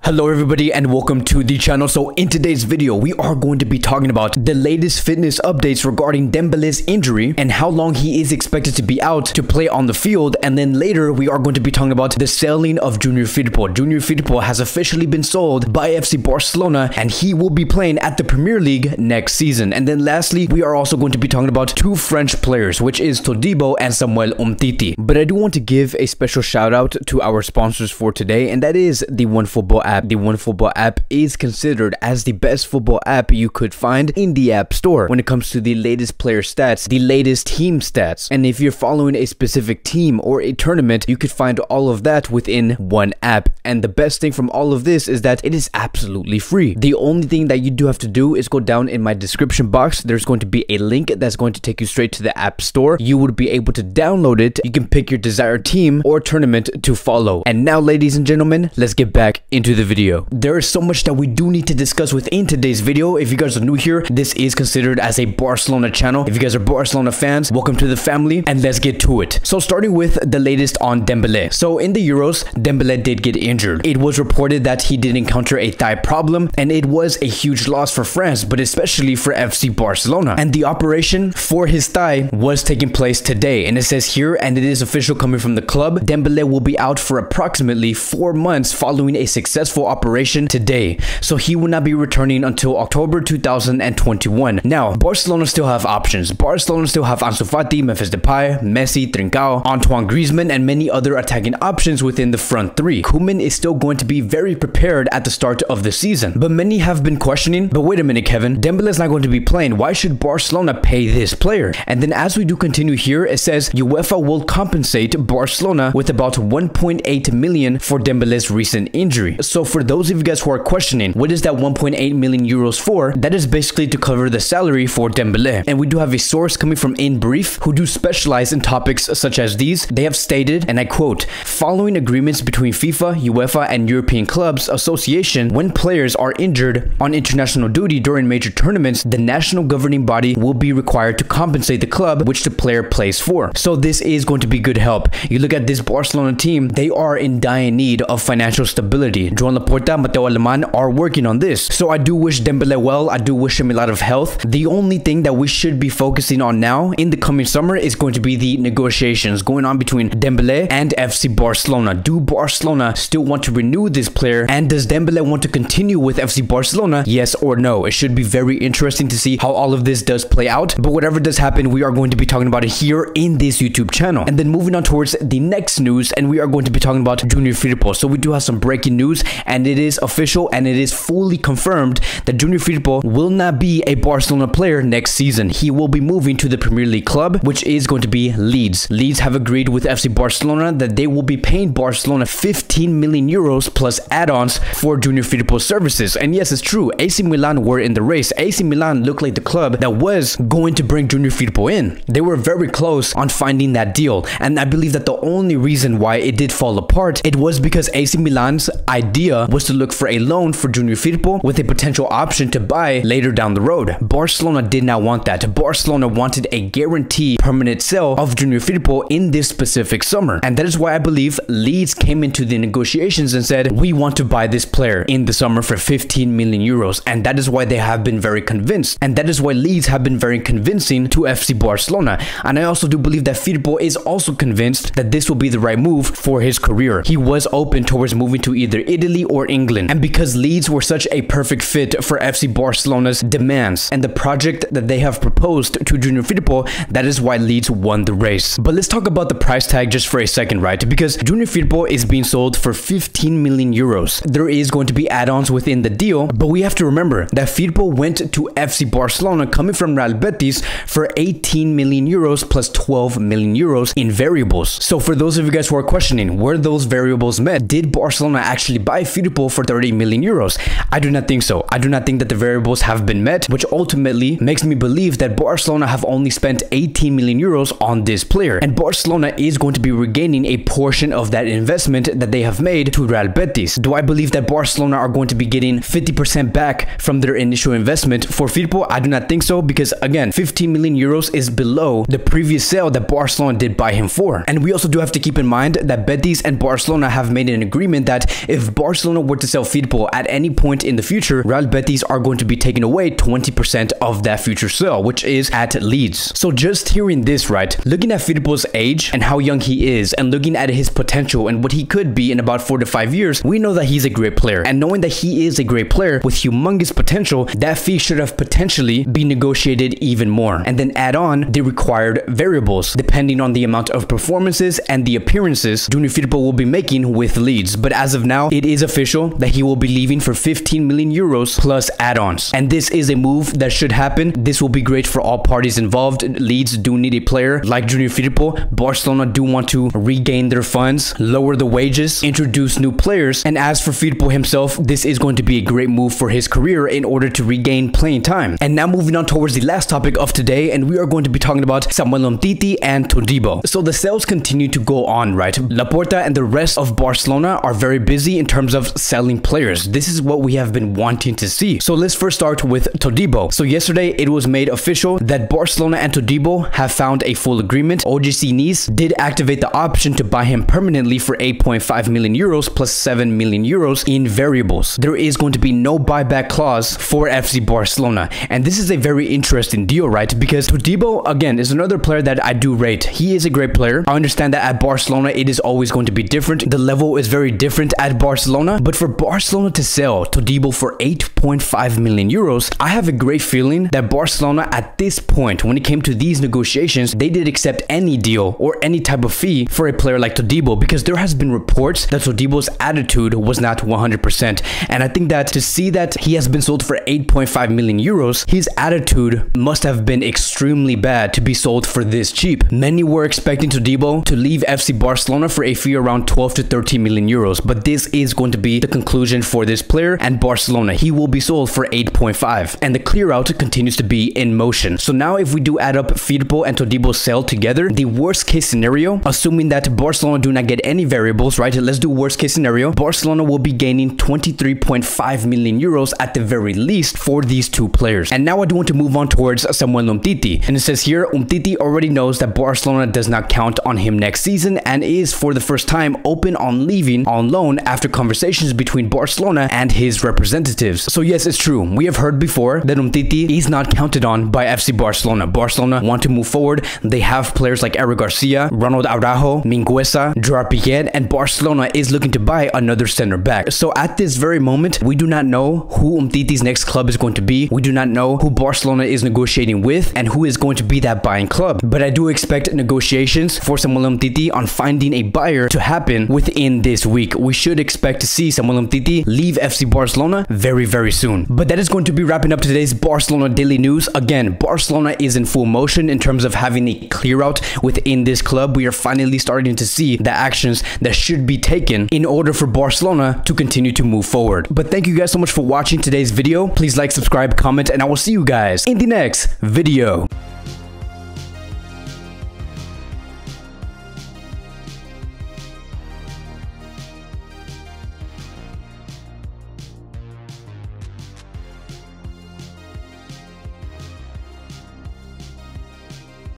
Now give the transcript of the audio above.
Hello everybody and welcome to the channel. So in today's video we are going to be talking about the latest fitness updates regarding Dembele's injury and how long he is expected to be out to play on the field, and then later we are going to be talking about the selling of Junior Firpo. Junior Firpo has officially been sold by FC Barcelona and he will be playing at the Premier League next season. And then lastly we are also going to be talking about two French players, which is Todibo and Samuel Umtiti. But I do want to give a special shout out to our sponsors for today, and that is the OneFootball app. The OneFootball app is considered as the best football app you could find in the App Store when it comes to the latest player stats, the latest team stats. And if you're following a specific team or a tournament, you could find all of that within one app. And the best thing from all of this is that it is absolutely free. The only thing that you do have to do is go down in my description box. There's going to be a link that's going to take you straight to the App Store. You would be able to download it. You can pick your desired team or tournament to follow. And now, ladies and gentlemen, let's get back into the video. There is so much that we do need to discuss within today's video. If you guys are new here, this is considered as a Barcelona channel. If you guys are Barcelona fans, welcome to the family and let's get to it. So starting with the latest on Dembele. So in the Euros, Dembele did get injured. It was reported that he did encounter a thigh problem and it was a huge loss for France, but especially for FC Barcelona. And the operation for his thigh was taking place today. And it says here, and it is official coming from the club, Dembele will be out for approximately 4 months following a successful operation today, so he will not be returning until October 2021. Now, Barcelona still have options. Barcelona still have Ansu Fati, Memphis Depay, Messi, Trincao, Antoine Griezmann, and many other attacking options within the front three. Koeman is still going to be very prepared at the start of the season, but many have been questioning, but wait a minute, Kevin, Dembele is not going to be playing. Why should Barcelona pay this player? And then as we do continue here, it says UEFA will compensate Barcelona with about 1.8 million for Dembele's recent injury. So for those of you guys who are questioning, what is that 1.8 million euros for? That is basically to cover the salary for Dembele. And we do have a source coming from In Brief who do specialize in topics such as these. They have stated, and I quote, following agreements between FIFA, UEFA, and European Clubs Association, when players are injured on international duty during major tournaments, the national governing body will be required to compensate the club which the player plays for. So this is going to be good help. You look at this Barcelona team, they are in dire need of financial stability. Joan Laporta, Mateo Aleman are working on this. So I do wish Dembele well. I do wish him a lot of health. The only thing that we should be focusing on now in the coming summer is going to be the negotiations going on between Dembele and FC Barcelona. Do Barcelona still want to renew this player? And does Dembele want to continue with FC Barcelona? Yes or no? It should be very interesting to see how all of this does play out. But whatever does happen, we are going to be talking about it here in this YouTube channel. And then moving on towards the next news, and we are going to be talking about Junior Firpo. So we do have some breaking news, and it is official and it is fully confirmed that Junior Firpo will not be a Barcelona player next season. He will be moving to the Premier League club, which is going to be Leeds. Leeds have agreed with FC Barcelona that they will be paying Barcelona 15 million euros plus add-ons for Junior Firpo's services. And yes, it's true, AC Milan were in the race. AC Milan looked like the club that was going to bring Junior Firpo in. They were very close on finding that deal, and I believe that the only reason why it did fall apart, it was because AC Milan's idea was to look for a loan for Junior Firpo with a potential option to buy later down the road. Barcelona did not want that. Barcelona wanted a guaranteed permanent sale of Junior Firpo in this specific summer. And that is why I believe Leeds came into the negotiations and said, we want to buy this player in the summer for 15 million euros. And that is why they have been very convinced. And that is why Leeds have been very convincing to FC Barcelona. And I also do believe that Firpo is also convinced that this will be the right move for his career. He was open towards moving to either Italy or England, and because Leeds were such a perfect fit for FC Barcelona's demands and the project that they have proposed to Junior Firpo, that is why Leeds won the race. But let's talk about the price tag just for a second, right? Because Junior Firpo is being sold for 15 million euros. There is going to be add-ons within the deal, but we have to remember that Firpo went to FC Barcelona coming from Real Betis for 18 million euros plus 12 million euros in variables. So for those of you guys who are questioning, were those variables met? Did Barcelona actually buy Firpo for 30 million euros? I do not think so. I do not think that the variables have been met, which ultimately makes me believe that Barcelona have only spent 18 million euros on this player. And Barcelona is going to be regaining a portion of that investment that they have made to Real Betis. Do I believe that Barcelona are going to be getting 50% back from their initial investment for Firpo? I do not think so, because again, 15 million euros is below the previous sale that Barcelona did buy him for. And we also do have to keep in mind that Betis and Barcelona have made an agreement that if Barcelona Barcelona were to sell Firpo at any point in the future, Real Betis are going to be taking away 20% of that future sale, which is at Leeds. So just hearing this, right, looking at Firpo's age and how young he is, and looking at his potential and what he could be in about 4 to 5 years, we know that he's a great player. And knowing that he is a great player with humongous potential, that fee should have potentially been negotiated even more. And then add on the required variables, depending on the amount of performances and the appearances Junior Firpo will be making with Leeds. But as of now, it is official that he will be leaving for 15 million euros plus add-ons. And this is a move that should happen. This will be great for all parties involved. Leeds do need a player like Junior Firpo. Barcelona do want to regain their funds, lower the wages, introduce new players. And as for Firpo himself, this is going to be a great move for his career in order to regain playing time. And now moving on towards the last topic of today, and we are going to be talking about Umtiti and Todibo. So the sales continue to go on, right? Laporta and the rest of Barcelona are very busy in terms of selling players. This is what we have been wanting to see. So let's first start with Todibo. So yesterday it was made official that Barcelona and Todibo have found a full agreement. OGC Nice did activate the option to buy him permanently for 8.5 million euros plus 7 million euros in variables. There is going to be no buyback clause for FC Barcelona. And this is a very interesting deal, right? Because Todibo, again, is another player that I do rate. He is a great player. I understand that at Barcelona, it is always going to be different. The level is very different at Barcelona. But for Barcelona to sell Todibo for 8.5 million euros, I have a great feeling that Barcelona at this point, when it came to these negotiations, they did accept any deal or any type of fee for a player like Todibo, because there has been reports that Todibo's attitude was not 100%. And I think that to see that he has been sold for 8.5 million euros, his attitude must have been extremely bad to be sold for this cheap. Many were expecting Todibo to leave FC Barcelona for a fee around 12 to 13 million euros, but this is going to be the conclusion for this player and Barcelona. He will be sold for 8.5, and the clear out continues to be in motion. So now if we do add up Firpo and Todibo's sale together, the worst case scenario, assuming that Barcelona do not get any variables, right? Let's do worst case scenario. Barcelona will be gaining 23.5 million euros at the very least for these two players. And now I do want to move on towards Umtiti. And it says here, Umtiti already knows that Barcelona does not count on him next season and is for the first time open on leaving on loan after conversations between Barcelona and his representatives. So yes, it's true. We have heard before that Umtiti is not counted on by FC Barcelona. Barcelona want to move forward. They have players like Eric Garcia, Ronald Araujo, Mingueza, Gerard Piqué, and Barcelona is looking to buy another center back. So at this very moment, we do not know who Umtiti's next club is going to be. We do not know who Barcelona is negotiating with and who is going to be that buying club. But I do expect negotiations for Umtiti on finding a buyer to happen within this week. We should expect to see Umtiti leave FC Barcelona very, very soon. But that is going to be wrapping up today's Barcelona Daily News. Again, Barcelona is in full motion in terms of having a clear out within this club. We are finally starting to see the actions that should be taken in order for Barcelona to continue to move forward. But thank you guys so much for watching today's video. Please like, subscribe, comment, and I will see you guys in the next video.